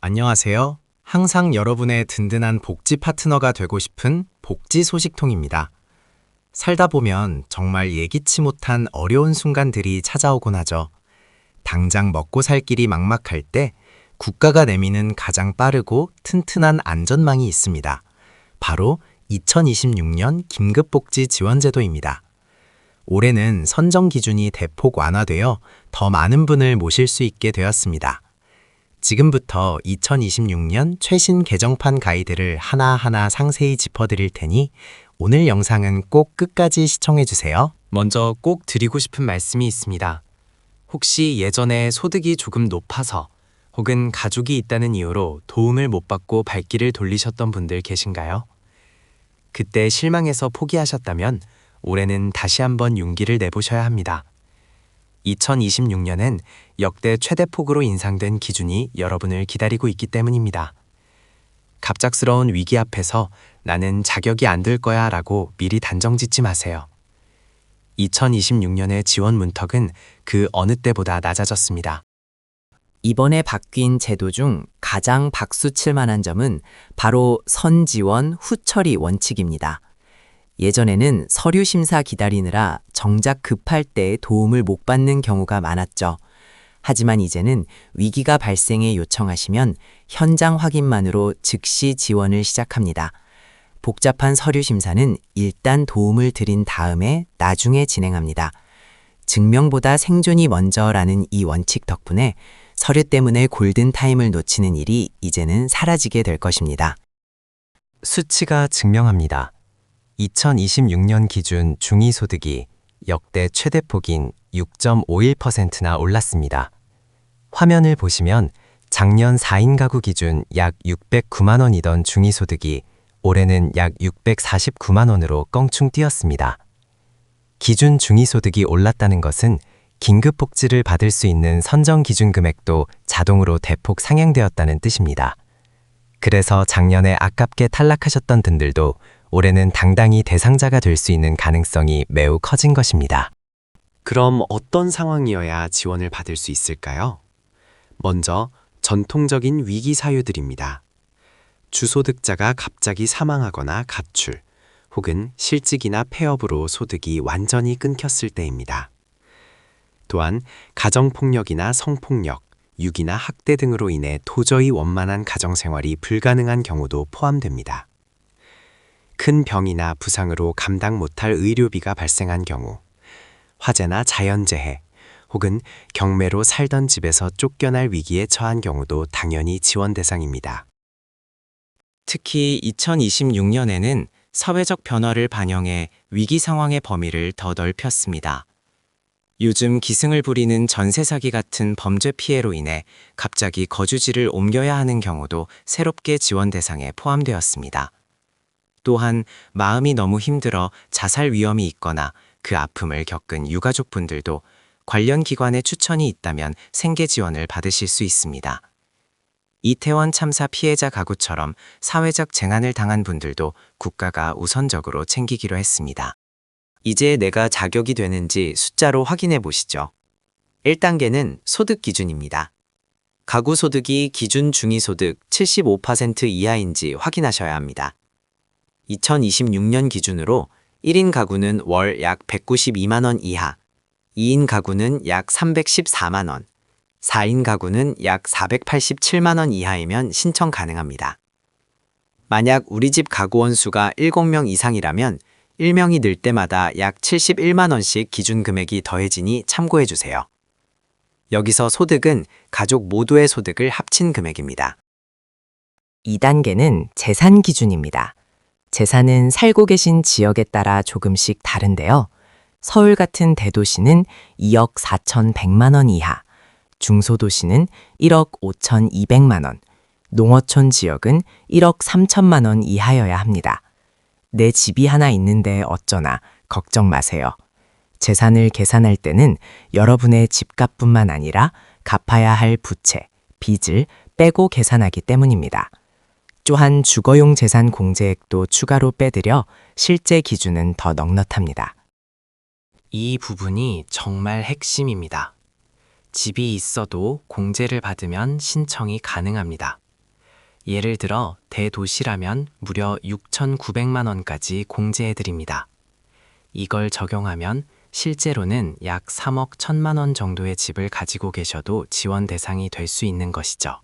안녕하세요. 항상 여러분의 든든한 복지 파트너가 되고 싶은 복지 소식통입니다. 살다 보면 정말 예기치 못한 어려운 순간들이 찾아오곤 하죠. 당장 먹고 살 길이 막막할 때 국가가 내미는 가장 빠르고 튼튼한 안전망이 있습니다. 바로 2026년 긴급복지 지원제도입니다. 올해는 선정 기준이 대폭 완화되어 더 많은 분을 모실 수 있게 되었습니다. 지금부터 2026년 최신 개정판 가이드를 하나하나 상세히 짚어드릴 테니 오늘 영상은 꼭 끝까지 시청해주세요. 먼저 꼭 드리고 싶은 말씀이 있습니다. 혹시 예전에 소득이 조금 높아서 혹은 가족이 있다는 이유로 도움을 못 받고 발길을 돌리셨던 분들 계신가요? 그때 실망해서 포기하셨다면 올해는 다시 한번 용기를 내보셔야 합니다. 2026년엔 역대 최대폭으로 인상된 기준이 여러분을 기다리고 있기 때문입니다. 갑작스러운 위기 앞에서 나는 자격이 안 될 거야 라고 미리 단정 짓지 마세요. 2026년의 지원 문턱은 그 어느 때보다 낮아졌습니다. 이번에 바뀐 제도 중 가장 박수 칠 만한 점은 바로 선지원 후처리 원칙입니다. 예전에는 서류 심사 기다리느라 정작 급할 때 도움을 못 받는 경우가 많았죠. 하지만 이제는 위기가 발생해 요청하시면 현장 확인만으로 즉시 지원을 시작합니다. 복잡한 서류 심사는 일단 도움을 드린 다음에 나중에 진행합니다. 증명보다 생존이 먼저라는 이 원칙 덕분에 서류 때문에 골든타임을 놓치는 일이 이제는 사라지게 될 것입니다. 수치가 증명합니다. 2026년 기준 중위소득이 역대 최대폭인 6.51%나 올랐습니다. 화면을 보시면 작년 4인 가구 기준 약 609만 원이던 중위소득이 올해는 약 649만 원으로 껑충 뛰었습니다. 기준 중위소득이 올랐다는 것은 긴급복지를 받을 수 있는 선정 기준 금액도 자동으로 대폭 상향되었다는 뜻입니다. 그래서 작년에 아깝게 탈락하셨던 분들도 올해는 당당히 대상자가 될 수 있는 가능성이 매우 커진 것입니다. 그럼 어떤 상황이어야 지원을 받을 수 있을까요? 먼저 전통적인 위기 사유들입니다. 주소득자가 갑자기 사망하거나 가출, 혹은 실직이나 폐업으로 소득이 완전히 끊겼을 때입니다. 또한 가정폭력이나 성폭력, 유기나 학대 등으로 인해 도저히 원만한 가정생활이 불가능한 경우도 포함됩니다. 큰 병이나 부상으로 감당 못할 의료비가 발생한 경우, 화재나 자연재해, 혹은 경매로 살던 집에서 쫓겨날 위기에 처한 경우도 당연히 지원 대상입니다. 특히 2026년에는 사회적 변화를 반영해 위기 상황의 범위를 더 넓혔습니다. 요즘 기승을 부리는 전세 사기 같은 범죄 피해로 인해 갑자기 거주지를 옮겨야 하는 경우도 새롭게 지원 대상에 포함되었습니다. 또한 마음이 너무 힘들어 자살 위험이 있거나 그 아픔을 겪은 유가족분들도 관련 기관의 추천이 있다면 생계 지원을 받으실 수 있습니다. 이태원 참사 피해자 가구처럼 사회적 재난을 당한 분들도 국가가 우선적으로 챙기기로 했습니다. 이제 내가 자격이 되는지 숫자로 확인해 보시죠. 1단계는 소득 기준입니다. 가구 소득이 기준 중위소득 75% 이하인지 확인하셔야 합니다. 2026년 기준으로 1인 가구는 월 약 192만 원 이하, 2인 가구는 약 314만 원, 4인 가구는 약 487만 원 이하이면 신청 가능합니다. 만약 우리 집 가구 원수가 7명 이상이라면 1명이 늘 때마다 약 71만 원씩 기준 금액이 더해지니 참고해 주세요. 여기서 소득은 가족 모두의 소득을 합친 금액입니다. 2단계는 재산 기준입니다. 재산은 살고 계신 지역에 따라 조금씩 다른데요. 서울 같은 대도시는 2억 4,100만 원 이하, 중소도시는 1억 5,200만 원, 농어촌 지역은 1억 3천만 원 이하여야 합니다. 내 집이 하나 있는데 어쩌나 걱정 마세요. 재산을 계산할 때는 여러분의 집값뿐만 아니라 갚아야 할 부채, 빚을 빼고 계산하기 때문입니다. 또한 주거용 재산 공제액도 추가로 빼드려 실제 기준은 더 넉넉합니다. 이 부분이 정말 핵심입니다. 집이 있어도 공제를 받으면 신청이 가능합니다. 예를 들어 대도시라면 무려 6,900만 원까지 공제해 드립니다. 이걸 적용하면 실제로는 약 3억 1천만 원 정도의 집을 가지고 계셔도 지원 대상이 될 수 있는 것이죠.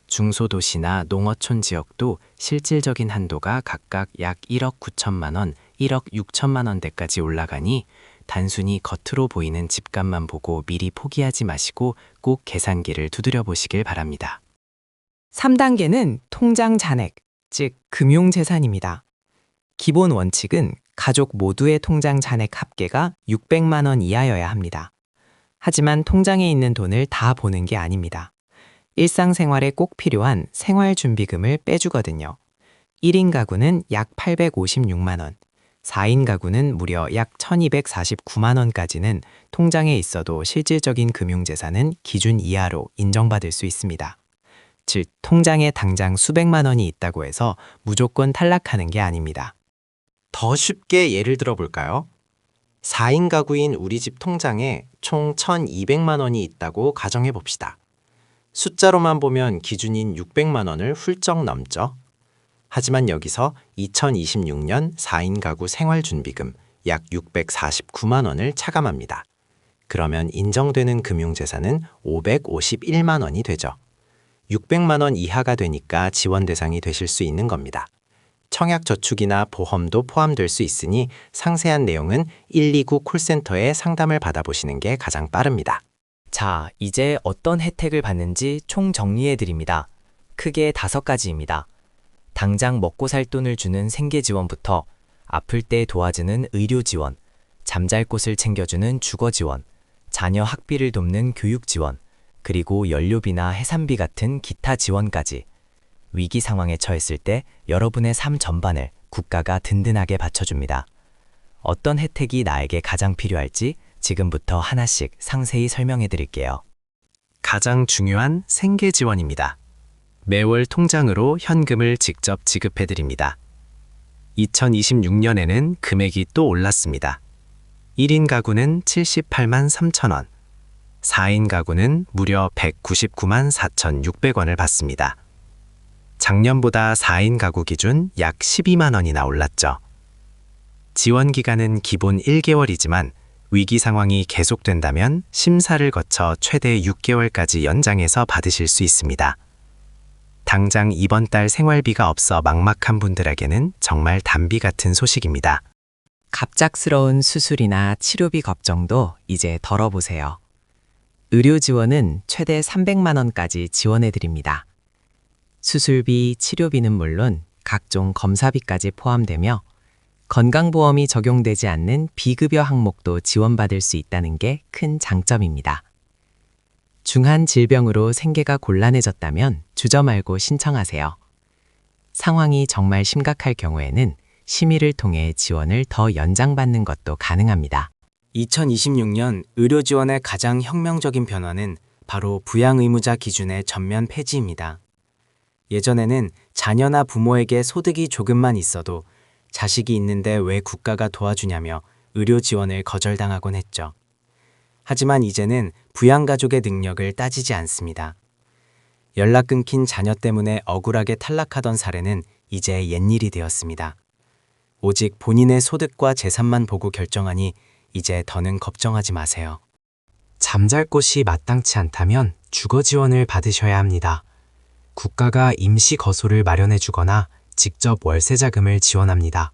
중소도시나 농어촌 지역도 실질적인 한도가 각각 약 1억 9천만 원, 1억 6천만 원대까지 올라가니 단순히 겉으로 보이는 집값만 보고 미리 포기하지 마시고 꼭 계산기를 두드려 보시길 바랍니다. 3단계는 통장 잔액, 즉 금융재산입니다. 기본 원칙은 가족 모두의 통장 잔액 합계가 600만 원 이하여야 합니다. 하지만 통장에 있는 돈을 다 보는 게 아닙니다. 일상생활에 꼭 필요한 생활준비금을 빼주거든요. 1인 가구는 약 856만 원, 4인 가구는 무려 약 1249만 원까지는 통장에 있어도 실질적인 금융재산은 기준 이하로 인정받을 수 있습니다. 즉, 통장에 당장 수백만 원이 있다고 해서 무조건 탈락하는 게 아닙니다. 더 쉽게 예를 들어 볼까요? 4인 가구인 우리 집 통장에 총 1,200만 원이 있다고 가정해 봅시다. 숫자로만 보면 기준인 600만 원을 훌쩍 넘죠. 하지만 여기서 2026년 4인 가구 생활준비금 약 649만 원을 차감합니다. 그러면 인정되는 금융재산은 551만 원이 되죠. 600만 원 이하가 되니까 지원 대상이 되실 수 있는 겁니다. 청약저축이나 보험도 포함될 수 있으니 상세한 내용은 129 콜센터에 상담을 받아보시는 게 가장 빠릅니다. 자, 이제 어떤 혜택을 받는지 총 정리해 드립니다. 크게 5가지입니다. 당장 먹고 살 돈을 주는 생계지원부터 아플 때 도와주는 의료지원, 잠잘 곳을 챙겨주는 주거지원, 자녀 학비를 돕는 교육지원, 그리고 연료비나 해산비 같은 기타 지원까지 위기 상황에 처했을 때 여러분의 삶 전반을 국가가 든든하게 받쳐줍니다. 어떤 혜택이 나에게 가장 필요할지 지금부터 하나씩 상세히 설명해 드릴게요. 가장 중요한 생계 지원입니다. 매월 통장으로 현금을 직접 지급해 드립니다. 2026년에는 금액이 또 올랐습니다. 1인 가구는 78만 3천 원, 4인 가구는 무려 199만 4,600원을 받습니다. 작년보다 4인 가구 기준 약 12만 원이나 올랐죠. 지원 기간은 기본 1개월이지만 위기 상황이 계속된다면 심사를 거쳐 최대 6개월까지 연장해서 받으실 수 있습니다. 당장 이번 달 생활비가 없어 막막한 분들에게는 정말 단비 같은 소식입니다. 갑작스러운 수술이나 치료비 걱정도 이제 덜어보세요. 의료 지원은 최대 300만 원까지 지원해 드립니다. 수술비, 치료비는 물론 각종 검사비까지 포함되며 건강보험이 적용되지 않는 비급여 항목도 지원받을 수 있다는 게 큰 장점입니다. 중한 질병으로 생계가 곤란해졌다면 주저 말고 신청하세요. 상황이 정말 심각할 경우에는 심의를 통해 지원을 더 연장받는 것도 가능합니다. 2026년 의료 지원의 가장 혁명적인 변화는 바로 부양 의무자 기준의 전면 폐지입니다. 예전에는 자녀나 부모에게 소득이 조금만 있어도 자식이 있는데 왜 국가가 도와주냐며 의료 지원을 거절당하곤 했죠. 하지만 이제는 부양가족의 능력을 따지지 않습니다. 연락 끊긴 자녀 때문에 억울하게 탈락하던 사례는 이제 옛일이 되었습니다. 오직 본인의 소득과 재산만 보고 결정하니 이제 더는 걱정하지 마세요. 잠잘 곳이 마땅치 않다면 주거 지원을 받으셔야 합니다. 국가가 임시 거소를 마련해 주거나 직접 월세 자금을 지원합니다.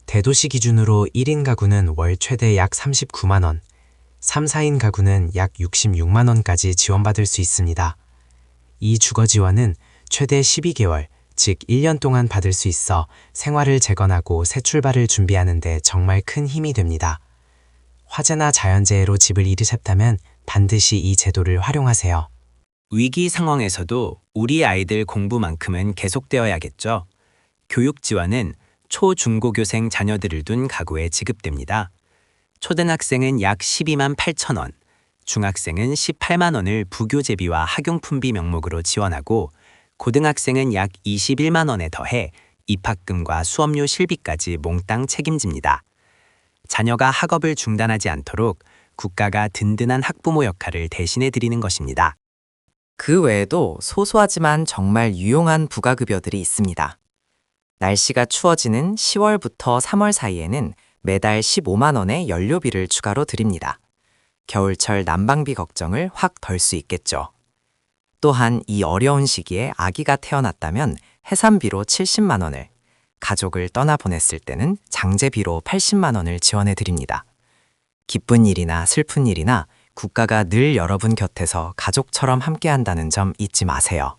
대도시 기준으로 1인 가구는 월 최대 약 39만 원, 3, 4인 가구는 약 66만 원까지 지원받을 수 있습니다. 이 주거 지원은 최대 12개월, 즉 1년 동안 받을 수 있어 생활을 재건하고 새 출발을 준비하는 데 정말 큰 힘이 됩니다. 화재나 자연재해로 집을 잃으셨다면 반드시 이 제도를 활용하세요. 위기 상황에서도 우리 아이들 공부만큼은 계속되어야겠죠. 교육 지원은 초, 중고교생 자녀들을 둔 가구에 지급됩니다. 초등학생은 약 12만 8천 원, 중학생은 18만 원을 부교재비와 학용품비 명목으로 지원하고 고등학생은 약 21만 원에 더해 입학금과 수업료 실비까지 몽땅 책임집니다. 자녀가 학업을 중단하지 않도록 국가가 든든한 학부모 역할을 대신해 드리는 것입니다. 그 외에도 소소하지만 정말 유용한 부가급여들이 있습니다. 날씨가 추워지는 10월부터 3월 사이에는 매달 15만 원의 연료비를 추가로 드립니다. 겨울철 난방비 걱정을 확 덜 수 있겠죠. 또한 이 어려운 시기에 아기가 태어났다면 해산비로 70만 원을, 가족을 떠나보냈을 때는 장제비로 80만 원을 지원해 드립니다. 기쁜 일이나 슬픈 일이나 국가가 늘 여러분 곁에서 가족처럼 함께한다는 점 잊지 마세요.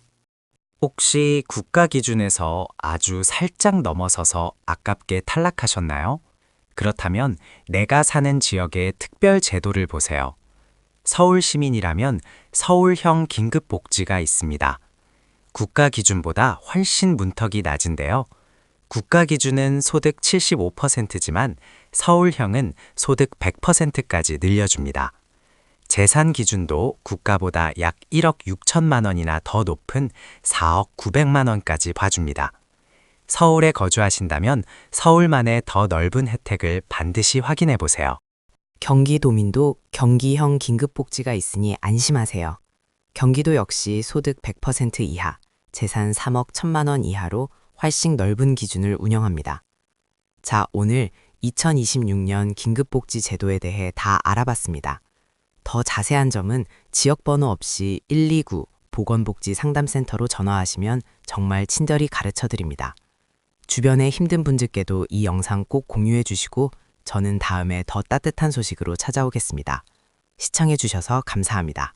혹시 국가 기준에서 아주 살짝 넘어서서 아깝게 탈락하셨나요? 그렇다면 내가 사는 지역의 특별 제도를 보세요. 서울 시민이라면 서울형 긴급복지가 있습니다. 국가 기준보다 훨씬 문턱이 낮은데요. 국가 기준은 소득 75%지만 서울형은 소득 100%까지 늘려줍니다. 재산 기준도 국가보다 약 1억 6천만 원이나 더 높은 4억 900만 원까지 봐줍니다. 서울에 거주하신다면 서울만의 더 넓은 혜택을 반드시 확인해 보세요. 경기도민도 경기형 긴급복지가 있으니 안심하세요. 경기도 역시 소득 100% 이하, 재산 3억 1천만 원 이하로 훨씬 넓은 기준을 운영합니다. 자, 오늘 2026년 긴급복지 제도에 대해 다 알아봤습니다. 더 자세한 점은 지역번호 없이 129 보건복지 상담센터로 전화하시면 정말 친절히 가르쳐 드립니다. 주변에 힘든 분들께도 이 영상 꼭 공유해 주시고 저는 다음에 더 따뜻한 소식으로 찾아오겠습니다. 시청해 주셔서 감사합니다.